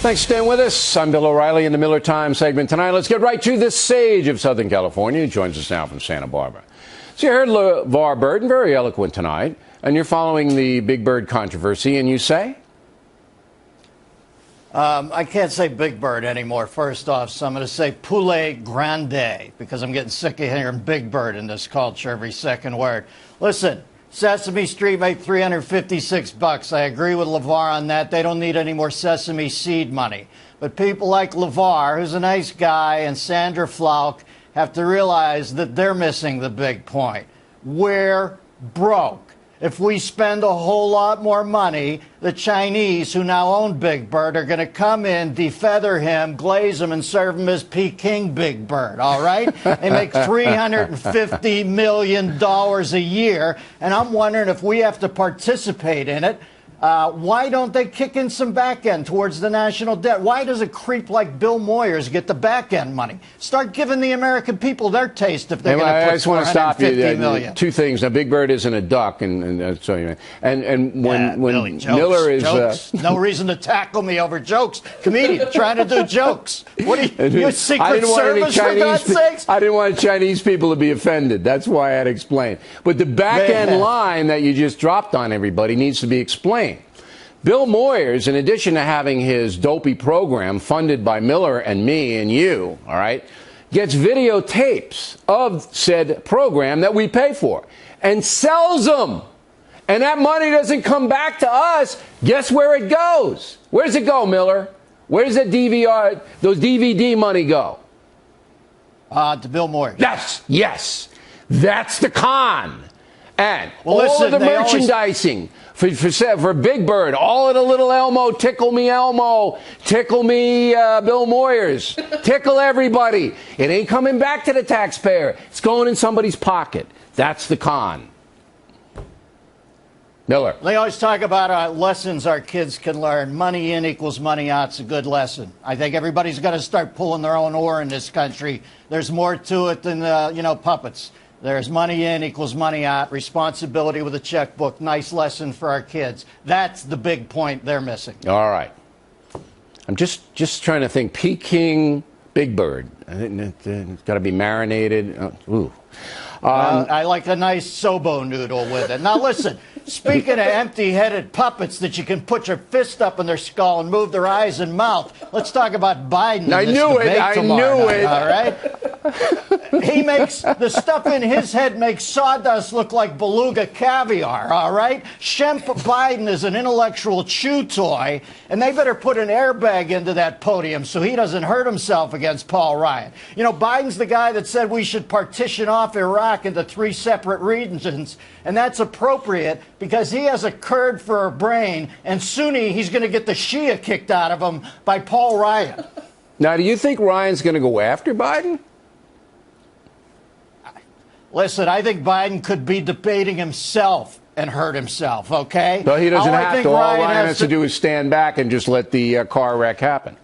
Thanks for staying with us. I'm Bill O'Reilly in the Miller Time segment tonight. Let's get right to the sage of Southern California. He joins us now from Santa Barbara. So you heard LeVar Burton, very eloquent tonight, and you're following the Big Bird controversy, and you say? I can't say Big Bird anymore, first off, so I'm going to say poulet grande, because I'm getting sick of hearing Big Bird in this culture every second word. Listen, Sesame Street made $356. I agree with LeVar on that. They don't need any more Sesame Seed money. But people like LeVar, who's a nice guy, and Sandra Flauk have to realize that they're missing the big point. We're broke. If we spend a whole lot more money, the Chinese, who now own Big Bird, are going to come in, defeather him, glaze him, and serve him as Peking Big Bird, all right? They make $350 million a year, and I'm wondering if we have to participate in it. Why don't they kick in some back end towards the national debt? Why does a creep like Bill Moyers get the back end money? Start giving the American people their taste if they're going to put I just want to stop you. Million. Two things. Now, Big Bird isn't a duck, and when Billy, jokes, Miller is jokes. No reason to tackle me over jokes. Comedian trying to do jokes. What are you a Secret Service for God's sakes? I didn't want Chinese people to be offended. That's why I had to explain. But the back end line that you just dropped on everybody needs to be explained. Bill Moyers, in addition to having his dopey program funded by Miller and me and you, all right, gets videotapes of said program that we pay for and sells them. And that money doesn't come back to us. Guess where it goes? Where does it go, Miller? Where does that those DVD money go? To Bill Moyers. Yes. That's the con. And well, all of the merchandising for Big Bird, all of the little Elmo, tickle me Bill Moyers, tickle everybody. It ain't coming back to the taxpayer. It's going in somebody's pocket. That's the con. Miller. They always talk about lessons our kids can learn. Money in equals money out's a good lesson. I think everybody's got to start pulling their own oar in this country. There's more to it than, puppets. There's money in equals money out, responsibility with a checkbook. Nice lesson for our kids. That's the big point they're missing. All right. I'm just trying to think. Peking Big Bird. It's got to be marinated. I like a nice sobo noodle with it. Now listen, speaking of empty-headed puppets that you can put your fist up in their skull and move their eyes and mouth, let's talk about Biden. I knew it. All right. He makes the stuff in his head makes sawdust look like beluga caviar, all right? Shemp Biden is an intellectual chew toy, and they better put an airbag into that podium so he doesn't hurt himself against Paul Ryan. You know, Biden's the guy that said we should partition off Iraq into 3 separate regions, and that's appropriate because he has a Kurd for a brain, and Sunni, he's going to get the Shia kicked out of him by Paul Ryan. Now, do you think Ryan's going to go after Biden? Listen, I think Biden could be debating himself and hurt himself, okay? No, he doesn't have to. All Ryan has to do is stand back and just let the car wreck happen.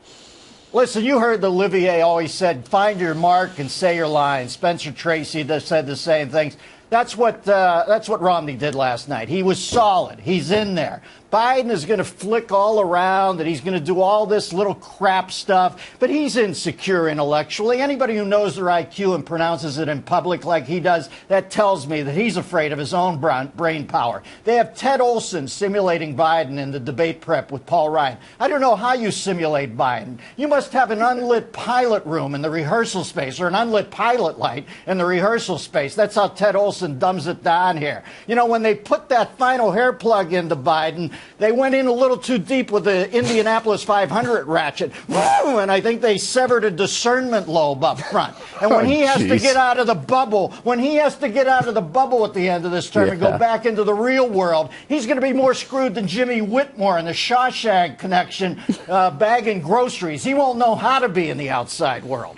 Listen, you heard the Olivier always said, find your mark and say your lines. Spencer Tracy said the same things. That's what Romney did last night. He was solid. He's in there. Biden is going to flick all around and he's going to do all this little crap stuff, but he's insecure intellectually. Anybody who knows their IQ and pronounces it in public like he does, that tells me that he's afraid of his own brain power. They have Ted Olson simulating Biden in the debate prep with Paul Ryan. I don't know how you simulate Biden. You must have an unlit pilot room in the rehearsal space or an unlit pilot light in the rehearsal space. That's how Ted Olson dumbs it down here. You know, when they put that final hair plug into Biden, they went in a little too deep with the Indianapolis 500 ratchet, and I think they severed a discernment lobe up front. And when he has to get out of the bubble, at the end of this term and go back into the real world, he's going to be more screwed than Jimmy Whitmore in the Shawshank Connection bagging groceries. He won't know how to be in the outside world.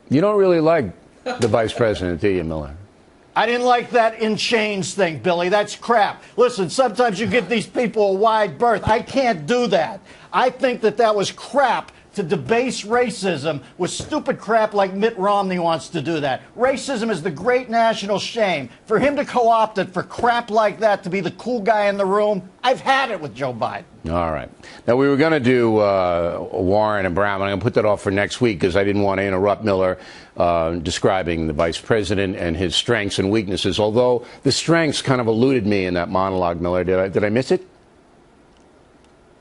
You don't really like the vice president, do you, Miller? I didn't like that in chains thing, Billy. That's crap. Listen, sometimes you give these people a wide berth. I can't do that. I think that was crap to debase racism with stupid crap like Mitt Romney wants to do that. Racism is the great national shame. For him to co-opt it for crap like that to be the cool guy in the room, I've had it with Joe Biden. All right. Now, we were going to do Warren and Brown, but I'm going to put that off for next week because I didn't want to interrupt Miller describing the vice president and his strengths and weaknesses, although the strengths kind of eluded me in that monologue, Miller. Did I miss it?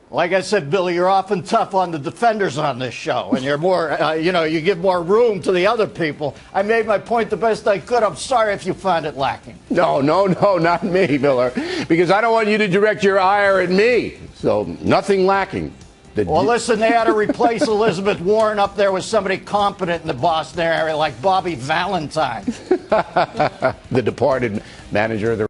Like I said, Billy, you're often tough on the defenders on this show, and you're more, you give more room to the other people. I made my point the best I could. I'm sorry if you found it lacking. No, not me, Miller, because I don't want you to direct your ire at me. So nothing lacking. Well, listen, they had to replace Elizabeth Warren up there with somebody competent in the Boston area like Bobby Valentine. The departed manager of the